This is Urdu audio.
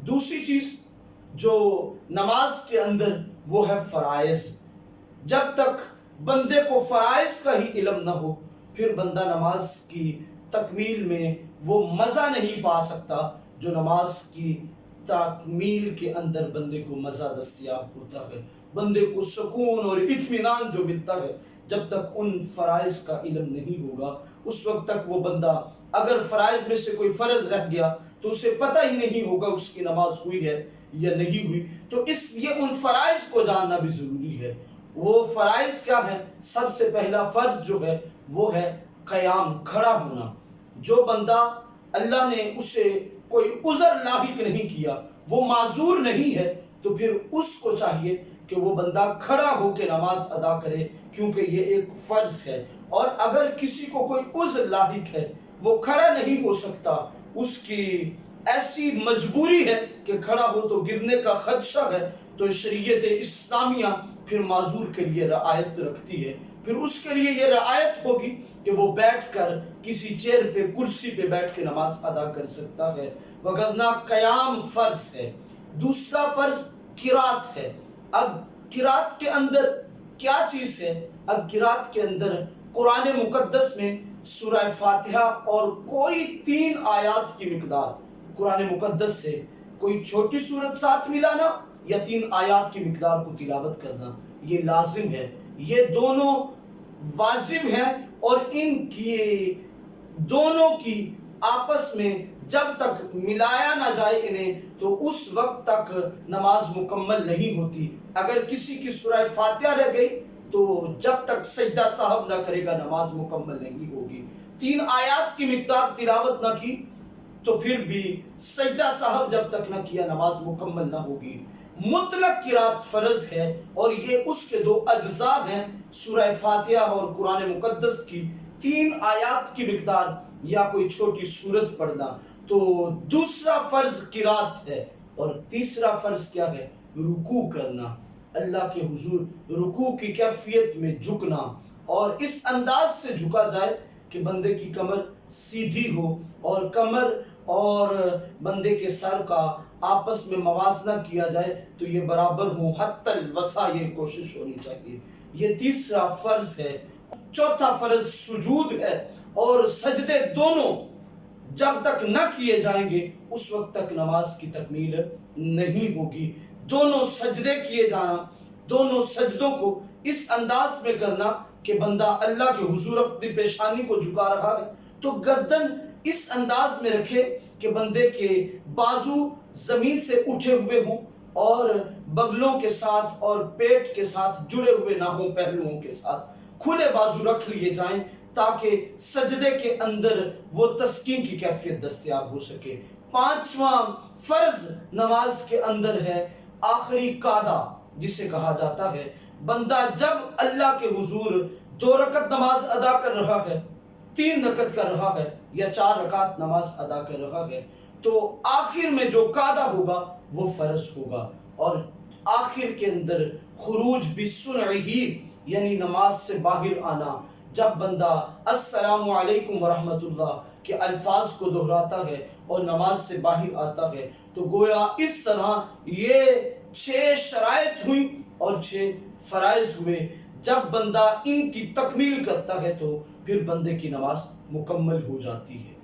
دوسری چیز جو نماز کے اندر وہ ہے فرائض. جب تک بندے کو فرائض کا ہی علم نہ ہو پھر بندہ نماز کی تکمیل میں وہ مزہ نہیں پا سکتا جو نماز کی تکمیل کے اندر بندے کو مزہ دستیاب ہوتا ہے. بندے کو سکون اور اطمینان جو ملتا ہے جب تک ان فرائض کا علم نہیں ہوگا اس وقت تک وہ بندہ اگر فرائض میں سے کوئی فرض رہ گیا تو اسے پتہ ہی نہیں ہوگا اس کی نماز ہوئی ہے یا نہیں ہوئی. تو اس لیے ان فرائض کو جاننا بھی ضروری ہے. وہ فرائض کیا ہے؟ سب سے پہلا فرض جو ہے وہ ہے قیام، کھڑا ہونا. جو بندہ اللہ نے اسے کوئی عذر لاحق نہیں کیا، وہ معذور نہیں ہے، تو پھر اس کو چاہیے کہ وہ بندہ کھڑا ہو کے نماز ادا کرے کیونکہ یہ ایک فرض ہے. اور اگر کسی کو کوئی عذر لاحق ہے، وہ کھڑا نہیں ہو سکتا، اس کی ایسی مجبوری ہے کہ کھڑا ہو تو گرنے کا خدشہ ہے، تو شریعت اسلامیہ پھر معذور کے لیے رعایت رکھتی ہے. پھر اس کے لیے یہ رعایت ہوگی کہ وہ بیٹھ کر کسی چیئر پہ، کرسی پہ بیٹھ کے نماز ادا کر سکتا ہے، وگرنہ قیام فرض ہے. دوسرا فرض قرات ہے. اب قرات کے اندر کیا چیز ہے؟ اب قرات کے اندر قرآن مقدس میں سورہ فاتحہ اور کوئی 3 آیات کی مقدار قرآن مقدس سے کوئی چھوٹی سورت ساتھ ملانا یا 3 آیات کی مقدار کو تلاوت کرنا یہ لازم ہے. یہ دونوں واجب ہیں اور ان کی دونوں کی آپس میں جب تک ملایا نہ جائے انہیں تو اس وقت تک نماز مکمل نہیں ہوتی. اگر کسی کی سورہ فاتحہ رہ گئی تو جب تک سجدہ سہو نہ کرے گا نماز مکمل نہیں ہوگی. 3 آیات کی مقدار تلاوت نہ کی تو پھر بھی سجدہ سہو جب تک نہ کیا نماز مکمل نہ ہوگی. مطلق قرات فرض ہے اور یہ اس کے 2 اجزاء ہیں، سورہ فاتحہ اور قرآن مقدس کی 3 آیات کی مقدار یا کوئی چھوٹی سورت پڑھنا. تو دوسرا فرض قرات ہے. اور تیسرا فرض کیا ہے؟ رکوع کرنا. اللہ کے حضور رکوع کی کیفیت میں جھکنا اور اس انداز سے جھکا جائے کہ بندے کی کمر سیدھی ہو اور کمر اور بندے کے سر کا آپس میں موازنہ کیا جائے تو یہ برابر ہو، حتی الوسع یہ کوشش ہونی چاہیے. یہ تیسرا فرض ہے. چوتھا فرض سجود ہے اور سجدے دونوں جب تک نہ کیے جائیں گے اس وقت تک نماز کی تکمیل نہیں ہوگی. دونوں سجدے کیے جانا، دونوں سجدوں کو اس انداز میں کرنا کہ بندہ اللہ کے حضور اپنی پیشانی کو جھکا رہا ہے تو گردن اس انداز میں رکھے کہ بندے کے بازو زمین سے اٹھے ہوئے ہوں اور بغلوں کے ساتھ اور پیٹ کے ساتھ جڑے ہوئے نہ ہوں، پہلوؤں کے ساتھ کھلے بازو رکھ لیے جائیں تاکہ سجدے کے اندر وہ تسکین کی کیفیت دستیاب ہو سکے. 5واں فرض نماز کے اندر ہے آخری قعدہ جسے کہا جاتا ہے. بندہ جب اللہ کے حضور 2 رکعت نماز ادا کر رہا ہے، 3 رکعت کر رہا ہے یا 4 رکعت نماز ادا کر رہا ہے تو آخر میں جو قعدہ ہوگا وہ فرض ہوگا. اور آخر کے اندر خروج بسنعہ یعنی نماز سے باہر آنا. جب بندہ السلام علیکم ورحمۃ اللہ کے الفاظ کو دہراتا ہے اور نماز سے باہر آتا ہے تو گویا اس طرح یہ 6 شرائط ہوئی اور 6 فرائض ہوئے. جب بندہ ان کی تکمیل کرتا ہے تو پھر بندے کی نماز مکمل ہو جاتی ہے.